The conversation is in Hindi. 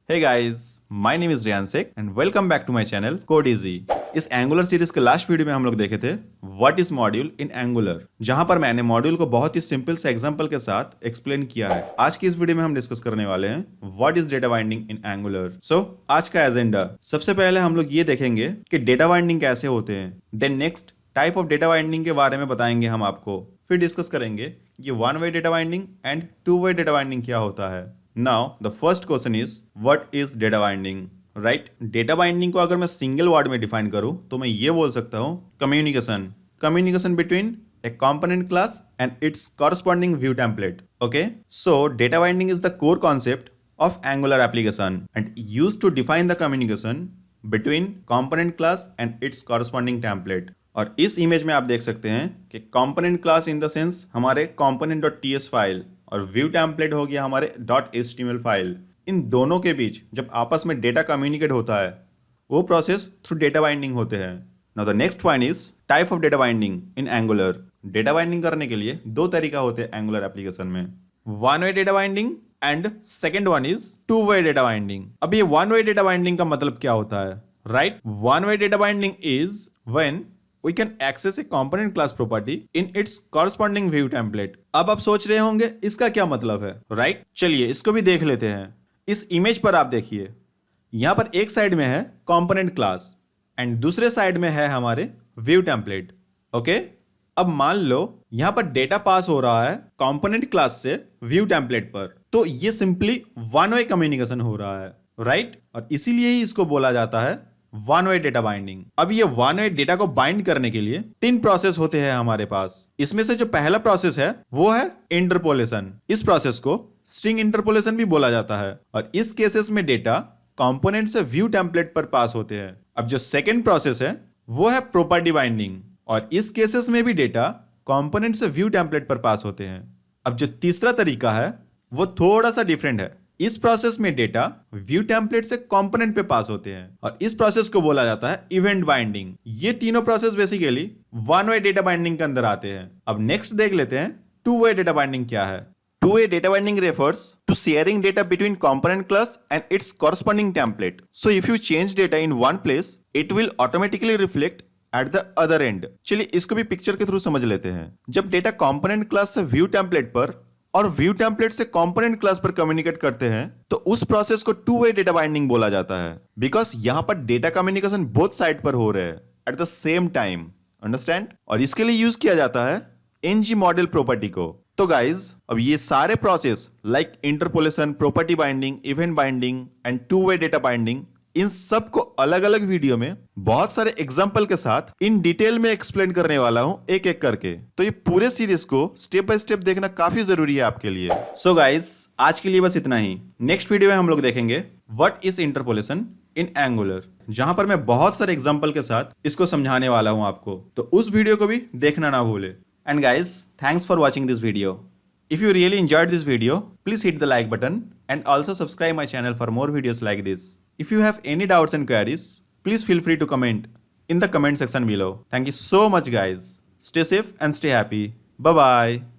Hey guys, my name is Riyan Sheikh and welcome back to my channel Code Easy। इस एंगुलर सीरीज के लास्ट वीडियो में हम लोग देखे थे what is module in angular, जहां पर मैंने मॉड्यूल को बहुत ही सिंपल से एग्जांपल के साथ एक्सप्लेन किया है। आज की इस वीडियो में हम डिस्कस करने वाले हैं what is data binding in Angular. So आज का एजेंडा, सबसे पहले हम लोग ये देखेंगे कि डेटा बाइंडिंग कैसे होते हैं। Then next type of data binding के बारे में बताएंगे हम आपको। फिर डिस्कस करेंगे ये one way data binding and two way data binding क्या होता है। Now the first question is what is data binding, right. Data binding को अगर मैं सिंगल वर्ड में डिफाइन करूं तो मैं ये बोल सकता हूं communication between a component class and its corresponding view template. Okay, so data binding is the core concept of Angular application and used to define the communication between component class and its corresponding template. और इस इमेज में आप देख सकते हैं कि component class in the sense हमारे component.ts फाइल और view template हो गया हमारे .html फाइल। इन दोनों के बीच जब आपस में डेटा कम्युनिकेट होता है वो प्रोसेस थ्रू डेटा बाइंडिंग होते हैं। Now the next point is type of data binding in angular. Data binding करने के लिए दो तरीका होते हैं एंगुलर एप्लीकेशन में, one way data binding and second one is to way data binding. अब ये वन वे डेटा बाइंडिंग का मतलब क्या होता है, right. One way data binding is when we can access a component class property in its corresponding view template। अब आप सोच रहे होंगे इसका क्या मतलब है, राइट। चलिए इसको भी देख लेते हैं। इस इमेज पर आप देखिए, यहां पर एक साइड में है कंपोनेंट क्लास एंड दूसरे साइड में है हमारे व्यू टेम्पलेट। ओके, अब मान लो यहां पर डेटा पास हो रहा है कंपोनेंट क्लास से व्यू टेम्पलेट पर, तो ये सिंपली वन वे कम्युनिकेशन हो रहा है, राइट। और इसीलिए ही इसको बोला जाता है वन वे डेटा बाइंडिंग। अब ये वन वे डेटा को बाइंड करने के लिए तीन प्रोसेस होते हैं हमारे पास। इसमें से जो पहला प्रोसेस है वो है इंटरपोलेशन। इस प्रोसेस को स्ट्रिंग इंटरपोलेशन भी बोला जाता है और इस केसेस में डेटा कंपोनेंट से व्यू टेम्पलेट पर पास होते हैं। अब जो सेकेंड प्रोसेस है वो है प्रॉपर्टी बाइंडिंग और इस केसेस में भी डेटा कंपोनेंट से व्यू टेम्पलेट पर पास होते हैं। अब जो तीसरा तरीका है वो थोड़ा सा डिफरेंट है। इस प्रोसेस में डेटा व्यू टेम्पलेट से कंपोनेंट पे पास होते हैं और इस प्रोसेस को बोला जाता है इवेंट बाइंडिंग। ये तीनों process basically one way data binding के अंदर आते हैं। अब नेक्स्ट देख लेते हैं टू वे डेटा बाइंडिंग क्या है। To way data binding refers to sharing data between component class and its corresponding template. So if you change data in one place, it will automatically reflect at the other end. चलिए इसको भी पिक्चर के थ्रू समझ लेते हैं। जब डेटा कंपोनेंट क्लास से व्यू टेम्पलेट पर और व्यू टेम्पलेट से कंपोनेंट क्लास पर कम्युनिकेट करते हैं तो उस प्रोसेस को टू वे डेटा बाइंडिंग बोला जाता है, बिकॉज यहां पर डेटा कम्युनिकेशन बोथ साइड पर हो रहे हैं at the same time, understand. और इसके लिए यूज किया जाता है एनजी मॉडल प्रॉपर्टी को। तो गाइज अब ये सारे process like interpolation, property binding, event binding and two way data binding, इन सब को अलग अलग वीडियो में बहुत सारे एग्जाम्पल के साथ इन डिटेल में एक्सप्लेन करने वाला हूं एक एक करके। तो ये पूरे सीरीज को स्टेप बाय स्टेप देखना काफी जरूरी है आपके लिए। सो गाइज आज के लिए बस इतना ही। नेक्स्ट वीडियो में हम लोग देखेंगे what is interpolation in angular, जहां पर मैं बहुत सारे एग्जाम्पल के साथ इसको समझाने वाला हूं आपको। तो उस वीडियो को भी देखना ना भूले। And guys thanks for watching this video. If you really enjoyed this video, please hit the like button and also subscribe my channel for more videos like this. If you have any doubts and queries, please feel free to comment in the comment section below. Thank you so much guys. Stay safe and stay happy. Bye bye.